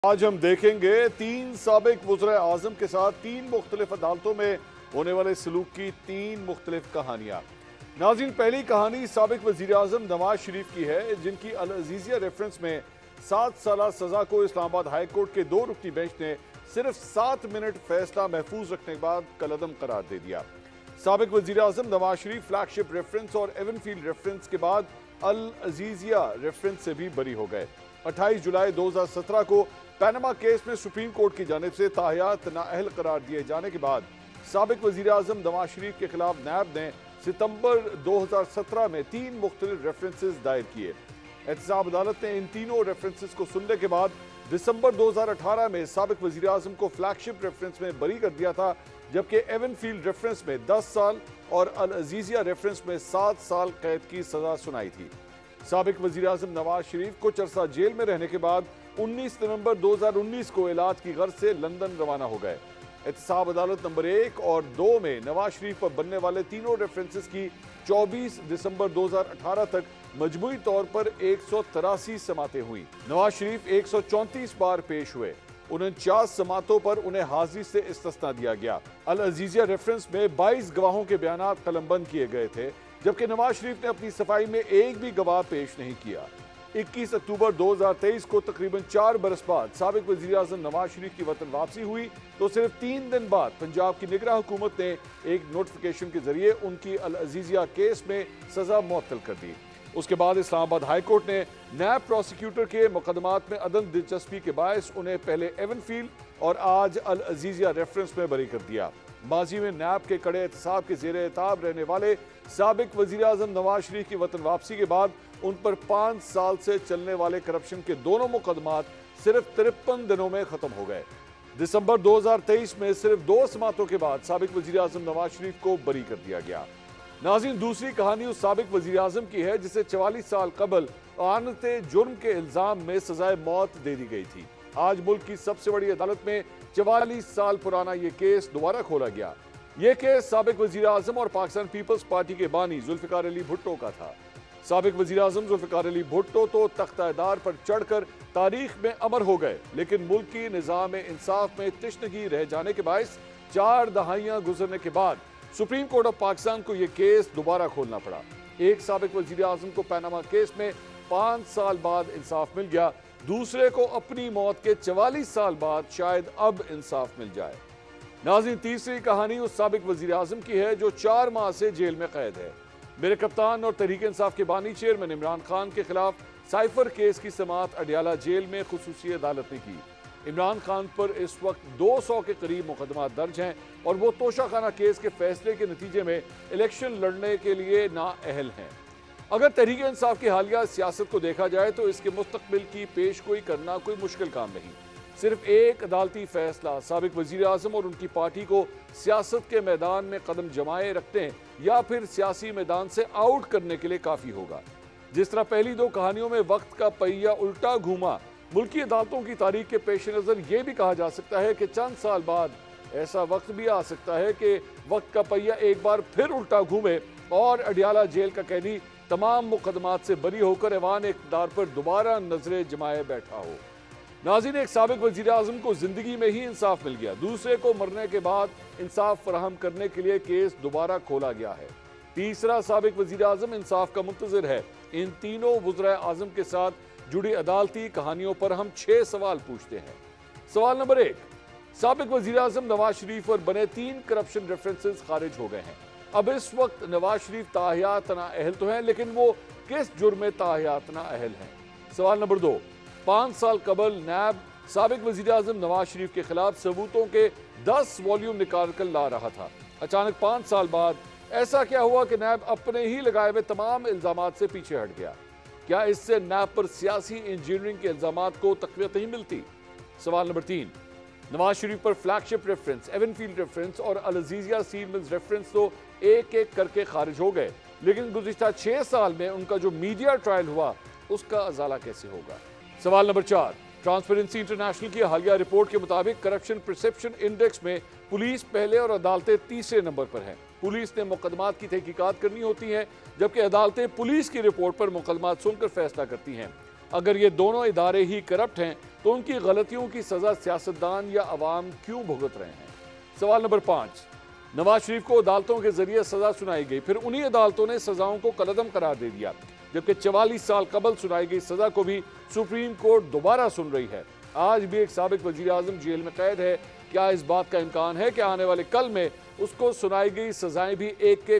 आज हम देखेंगे 3 साबिक वज़ीर आज़म के साथ 3 मुख्तलिफ अदालतों में होने वाले सलूक की 3 मुख्तलिफ कहानियां। नाज़रीन, पहली कहानी साबिक वज़ीर आज़म नवाज शरीफ की है, जिनकी अल अज़ीज़िया रेफरेंस में 7 साल सजा को इस्लामाबाद हाई कोर्ट के 2 रुकनी बेंच ने सिर्फ 7 मिनट फैसला महफूज रखने के बाद कलअदम करार दे दिया। साबिक वज़ीर आज़म नवाज शरीफ फ्लैगशिप रेफरेंस और एवनफील्ड रेफरेंस के बाद अल अज़ीज़िया रेफरेंस से भी बरी हो गए। 28 जुलाई 2017 को पैनामा केस में सुप्रीम कोर्ट की जानिब से ताहयात नाअहल करार दिए जाने के बाद साबिक वज़ीर आज़म नवाज शरीफ के खिलाफ नैब ने सितंबर 2017 में 3 मुख्तलिफ रेफरेंसेस दायर किए। एहतसाब अदालत ने इन तीनों रेफरेंसेस को सुनने के बाद दिसंबर 2018 में साबिक वज़ीर आज़म को फ्लैगशिप रेफरेंस में बरी कर दिया था, जबकि एवनफील्ड रेफरेंस में 10 साल और अल अज़ीज़िया रेफरेंस में 7 साल कैद की सजा सुनाई थी। साबिक वज़ीर आज़म नवाज शरीफ कुछ अरसा जेल में रहने के बाद 19 नवंबर 2019 को इलाज की गर्ज से लंदन रवाना हो गए। एहतसाब अदालत नंबर 1 और 2 में नवाज शरीफ पर बनने वाले तीनों रेफरेंसेस की 24 दिसंबर 2018 तक मजमूई तौर पर 183 समातें हुई। नवाज शरीफ 134 बार पेश हुए। 49 समातों पर उन्हें हाजिरी से इस्तिस्ना दिया गया। अल अज़ीज़िया रेफरेंस में 22 गवाहों के बयानात कलमबंद किए गए थे, जबकि नवाज शरीफ ने अपनी सफाई में एक भी गवाह पेश नहीं किया। 21 अक्टूबर 2023 को तकरीबन 4 बरस बाद साबिक वज़ीर आज़म नवाज शरीफ की वतन वापसी हुई, तो सिर्फ 3 दिन बाद पंजाब की निगरान हुकूमत ने एक नोटिफिकेशन के जरिए उनकी अल अज़ीज़िया केस में सजा मुअत्तल कर दी। उसके बाद इस्लामाबाद हाई कोर्ट ने नैब प्रोसिक्यूटर के मुकदमात में अदम दिलचस्पी के बायस उन्हें पहले एवनफील्ड और आज अल अज़ीज़िया रेफरेंस में बरी कर दिया। माजी में नैब के कड़े एहतसाब के ज़ेरे एताब रहने वाले साबिक वज़ीर आज़म नवाज शरीफ की वतन वापसी के बाद उन पर 5 साल से चलने वाले करप्शन के दोनों मुकदमात सिर्फ 53 दिनों में खत्म हो गए। दिसंबर 2023 में सिर्फ 2 समातों के बाद साबिक वज़ीर आज़म नवाज शरीफ को बरी कर दिया गया। नाज़रीन, दूसरी कहानी उस साबिक वज़ीर आज़म की है जिसे 44 साल कबल आनते जुर्म के इल्जाम में सजाए मौत दे दी गई थी। आज मुल्क की सबसे बड़ी अदालत में 44 साल पुराना यह केस दोबारा खोला गया। यह केस साबिक वज़ीर आज़म और पाकिस्तान पीपल्स पार्टी के बानी जुल्फ़िकार अली भुट्टो का था। साबिक वज़ीर आज़म जुल्फ़िकार अली भुट्टो तो तख्तादार पर चढ़कर तारीख में अमर हो गए, लेकिन मुल्क की निज़ाम इंसाफ में तिश्नगी रह जाने के बायस 4 दहाइयां गुजरने के बाद सुप्रीम कोर्ट ऑफ पाकिस्तान को यह केस दोबारा खोलना पड़ा। एक साबिक वज़ीर आज़म को पैनामा केस में 5 साल बाद इंसाफ मिल गया, दूसरे को अपनी मौत के 44 साल बाद शायद अब इंसाफ मिल जाए। नाज़रीन, तीसरी कहानी उस साबिक वज़ीर आज़म की है जो 4 माह से जेल में कैद है। मेरे कप्तान और तहरीक इंसाफ के बानी चेयरमैन इमरान खान के खिलाफ साइफर केस की समाअत अडियाला जेल में खुसूसी अदालत ने की। इमरान खान पर इस वक्त 200 के करीब मुकदमा दर्ज हैं और वो तोशाखाना केस के फैसले के नतीजे में इलेक्शन लड़ने के लिए नाअहल हैं। अगर तहरीक इंसाफ की हालिया सियासत को देखा जाए तो इसके मुस्तकबिल की पेशगोई करना कोई मुश्किल काम नहीं। सिर्फ एक अदालती फैसला साबिक वज़ीर आज़म और उनकी पार्टी को सियासत के मैदान में कदम जमाए रखने या फिर सियासी मैदान से आउट करने के लिए काफ़ी होगा। जिस तरह पहली 2 कहानियों में वक्त का पहिया उल्टा घूमा, मुल्की अदालतों की तारीख के पेश नज़र यह भी कहा जा सकता है कि चंद साल बाद ऐसा वक्त भी आ सकता है कि वक्त का पहिया एक बार फिर उल्टा घूमे और अडियाला जेल का कैदी तमाम मुकदमात से बरी होकर ऐवान इक़्तिदार पर दोबारा नजरें जमाए बैठा हो। नाज़रीन, एक साबिक वज़ीर आज़म को जिंदगी में ही इंसाफ मिल गया, दूसरे को मरने के बाद इंसाफ फराहम करने के लिए केस दोबारा खोला गया है। तीसरा साबिक वज़ीर आज़म इंसाफ का मुंतज़िर है। इन तीनों वज़ीर आज़म के साथ जुड़ी अदालती कहानियों पर हम 6 सवाल पूछते हैं। सवाल नंबर 1, साबिक वज़ीर आज़म नवाज शरीफ पर बने 3 करप्शन रेफरेंसेस खारिज हो गए हैं। अब इस वक्त नवाज शरीफ ताहयात नाअहल तो हैं, लेकिन वो किस जुर्म में ताहयात नाअहल हैं? सवाल नंबर 2, 5 साल कबल नैब साबिक वज़ीर आज़म नवाज शरीफ के खिलाफ सबूतों के 10 वॉल्यूम निकाल कर ला रहा था। अचानक 5 साल बाद ऐसा क्या हुआ कि नैब अपने ही लगाए हुए तमाम इल्जामात से पीछे हट गया? क्या इससे नैब पर सियासी इंजीनियरिंग के इल्जामात को तक़वियत नहीं मिलती? सवाल नंबर 3, नवाज शरीफ पर फ्लैगशिप रेफरेंस, एवनफील्ड रेफरेंस और अल अज़ीज़िया सील मिल्स रेफरेंस तो एक एक करके खारिज हो गए, लेकिन गुज़िश्ता 6 साल में उनका जो मीडिया ट्रायल हुआ उसका अजाला कैसे होगा? सवाल नंबर 4, ट्रांसपेरेंसी इंटरनेशनल की हालिया रिपोर्ट के मुताबिक करप्शन परसेप्शन इंडेक्स में पुलिस पहले और अदालतें तीसरे नंबर पर हैं। पुलिस ने मुकदमात की तहकीकात करनी होती है, जबकि अदालतें पुलिस की रिपोर्ट पर मुकदमात सुनकर फैसला करती हैं। अगर ये दोनों इदारे ही करप्ट हैं तो उनकी गलतियों की सजा सियासतदान या अवाम क्यों भुगत रहे हैं? सवाल नंबर 5, नवाज शरीफ को अदालतों के जरिए सजा सुनाई गई, फिर उन्हीं अदालतों ने सजाओं को कलअदम करार दे दिया, जबकि 44 साल कबल सुनाई गई सजा को भी सुप्रीम कोर्ट दोबारा सुन रही है। आज भी एक साबिक वजीर आजम जेल में कैद है। क्या इस बात का इम्कान है कि आने वाले कल में उसको सुनाई गई सजाएं भी एक एक